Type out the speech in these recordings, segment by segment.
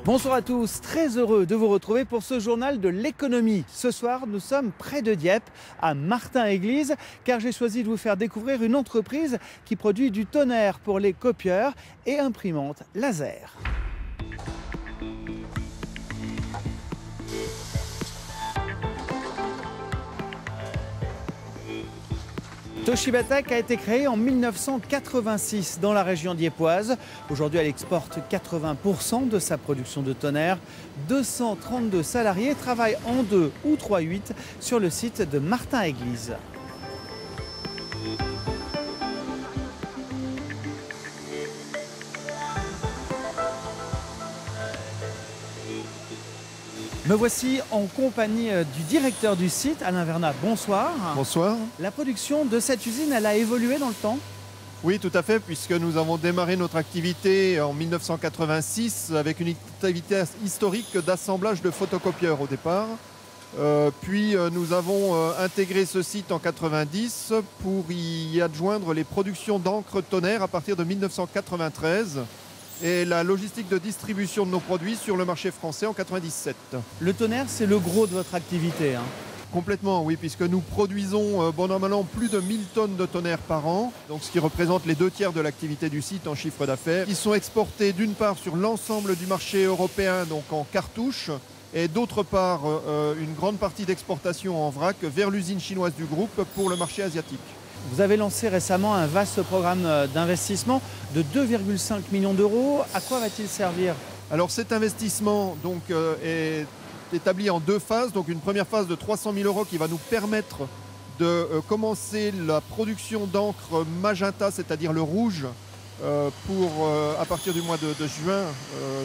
Bonsoir à tous, très heureux de vous retrouver pour ce journal de l'économie. Ce soir, nous sommes près de Dieppe, à Martin-Église, car j'ai choisi de vous faire découvrir une entreprise qui produit du tonnerre pour les copieurs et imprimantes laser. Toshiba Tech a été créée en 1986 dans la région diepoise. Aujourd'hui, elle exporte 80% de sa production de tonnerre. 232 salariés travaillent en 2 ou 3/8 sur le site de Martin-Église. Me voici en compagnie du directeur du site, Alain Vernat. Bonsoir. Bonsoir. La production de cette usine, elle a évolué dans le temps ? Oui, tout à fait, puisque nous avons démarré notre activité en 1986 avec une activité historique d'assemblage de photocopieurs au départ. Puis nous avons intégré ce site en 90 pour y adjoindre les productions d'encre tonnerre à partir de 1993. Et la logistique de distribution de nos produits sur le marché français en 97. Le tonnerre, c'est le gros de votre activité, hein. Complètement, oui, puisque nous produisons normalement plus de 1000 tonnes de tonnerre par an, donc ce qui représente les 2/3 de l'activité du site en chiffre d'affaires, qui sont exportés d'une part sur l'ensemble du marché européen, donc en cartouches, et d'autre part une grande partie d'exportation en vrac vers l'usine chinoise du groupe pour le marché asiatique. Vous avez lancé récemment un vaste programme d'investissement de 2,5 millions d'euros. À quoi va-t-il servir ? Alors cet investissement donc, est établi en 2 phases. Donc une première phase de 300 000 euros qui va nous permettre de commencer la production d'encre magenta, c'est-à-dire le rouge, à partir du mois de juin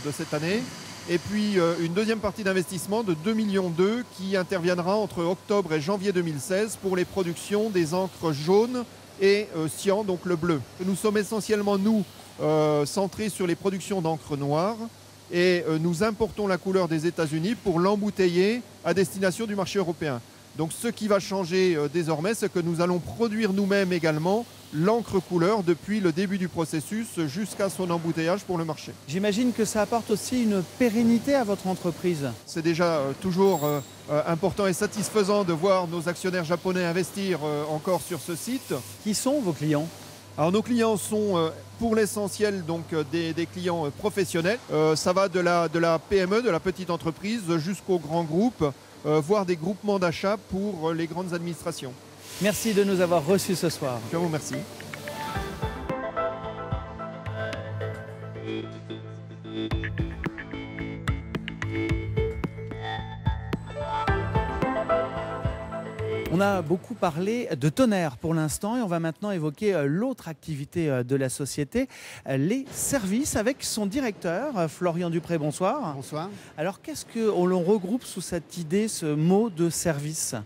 de cette année. Et puis une deuxième partie d'investissement de 2,2 millions qui interviendra entre octobre et janvier 2016 pour les productions des encres jaunes et cyan, donc le bleu. Nous sommes essentiellement, nous, centrés sur les productions d'encre noire et nous importons la couleur des États-Unis pour l'embouteiller à destination du marché européen. Donc ce qui va changer désormais, c'est que nous allons produire nous-mêmes également l'encre couleur depuis le début du processus jusqu'à son embouteillage pour le marché. J'imagine que ça apporte aussi une pérennité à votre entreprise. C'est déjà toujours important et satisfaisant de voir nos actionnaires japonais investir encore sur ce site. Qui sont vos clients ? Alors nos clients sont pour l'essentiel donc des clients professionnels. Ça va de la PME, de la petite entreprise, jusqu'aux grands groupes, voire des groupements d'achat pour les grandes administrations. Merci de nous avoir reçus ce soir. Je vous remercie. On a beaucoup parlé de tonnerre pour l'instant et on va maintenant évoquer l'autre activité de la société, les services, avec son directeur, Florian Dupré. Bonsoir. Bonsoir. Alors qu'est-ce qu'on regroupe sous cette idée, ce mot de service ?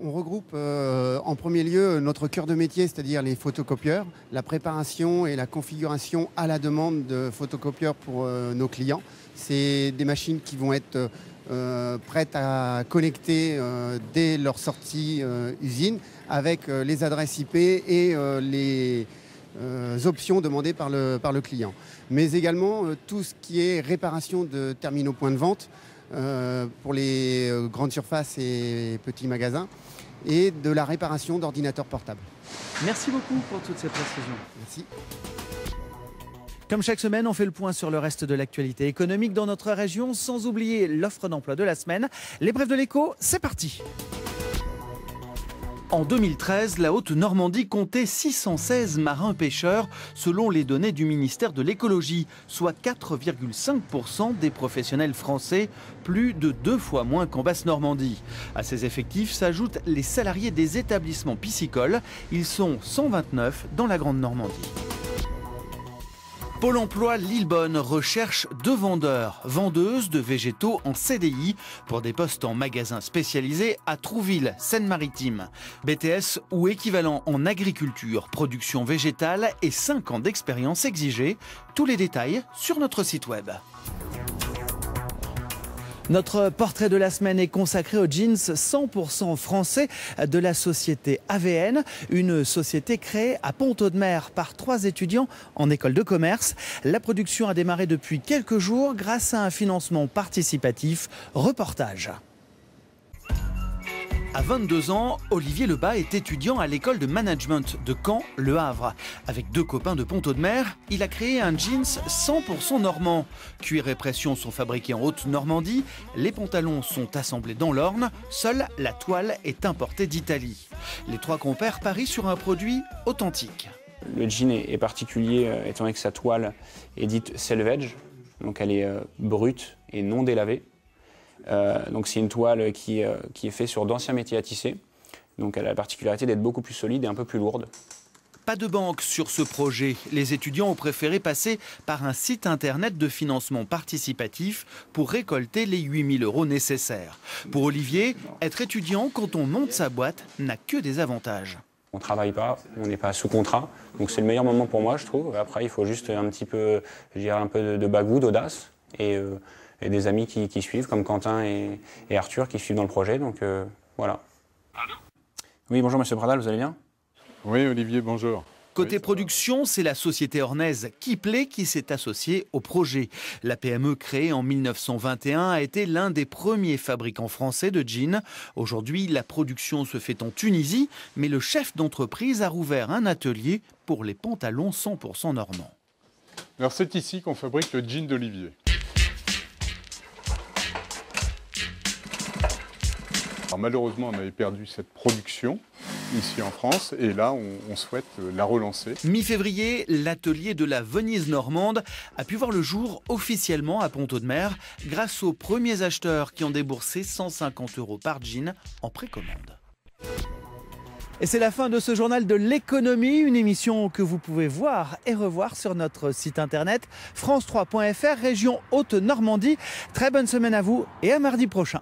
On regroupe en premier lieu notre cœur de métier, c'est-à-dire les photocopieurs, la préparation et la configuration à la demande de photocopieurs pour nos clients. C'est des machines qui vont être prêtes à connecter dès leur sortie usine avec les adresses IP et les options demandées par le client. Mais également tout ce qui est réparation de terminaux points de vente pour les grandes surfaces et petits magasins, et de la réparation d'ordinateurs portables. Merci beaucoup pour toutes ces précisions. Merci. Comme chaque semaine, on fait le point sur le reste de l'actualité économique dans notre région, sans oublier l'offre d'emploi de la semaine. Les brèves de l'écho, c'est parti. En 2013, la Haute-Normandie comptait 616 marins-pêcheurs, selon les données du ministère de l'écologie, soit 4,5% des professionnels français, plus de 2 fois moins qu'en Basse-Normandie. À ces effectifs s'ajoutent les salariés des établissements piscicoles. Ils sont 129 dans la Grande Normandie. Pôle emploi Lillebonne recherche 2 vendeuses de végétaux en CDI pour des postes en magasin spécialisés à Trouville, Seine-Maritime. BTS ou équivalent en agriculture, production végétale et 5 ans d'expérience exigée. Tous les détails sur notre site web. Notre portrait de la semaine est consacré aux jeans 100% français de la société AVN, une société créée à Pont-Audemer par 3 étudiants en école de commerce. La production a démarré depuis quelques jours grâce à un financement participatif. Reportage. À 22 ans, Olivier Lebas est étudiant à l'école de management de Caen, Le Havre. Avec 2 copains de Pont-Audemer, il a créé un jeans 100% normand. Cuir et pression sont fabriqués en Haute-Normandie, les pantalons sont assemblés dans l'Orne, seule la toile est importée d'Italie. Les 3 compères parient sur un produit authentique. Le jean est particulier étant donné que sa toile est dite selvage, donc elle est brute et non délavée. Donc c'est une toile qui est faite sur d'anciens métiers à tisser. Donc elle a la particularité d'être beaucoup plus solide et un peu plus lourde. Pas de banque sur ce projet. Les étudiants ont préféré passer par un site internet de financement participatif pour récolter les 8 000 € nécessaires. Pour Olivier, être étudiant quand on monte sa boîte n'a que des avantages. On ne travaille pas, on n'est pas sous contrat, donc c'est le meilleur moment pour moi, je trouve. Après, il faut juste un petit peu, je dirais, un peu de bagou, d'audace et des amis qui suivent, comme Quentin et Arthur qui suivent dans le projet, donc voilà. Oui, bonjour Monsieur Pradal, vous allez bien? Oui, Olivier, bonjour. Côté production, c'est la société ornaise Kiplé qui s'est associée au projet. La PME créée en 1921 a été l'un des premiers fabricants français de jeans. Aujourd'hui, la production se fait en Tunisie, mais le chef d'entreprise a rouvert un atelier pour les pantalons 100% normands. Alors c'est ici qu'on fabrique le jean d'Olivier. Alors, malheureusement, on avait perdu cette production ici en France et là, on souhaite la relancer. Mi-février, l'atelier de la Venise normande a pu voir le jour officiellement à Pont-Audemer grâce aux premiers acheteurs qui ont déboursé 150 € par jean en précommande. Et c'est la fin de ce journal de l'économie, une émission que vous pouvez voir et revoir sur notre site internet france3.fr, région Haute-Normandie. Très bonne semaine à vous et à mardi prochain.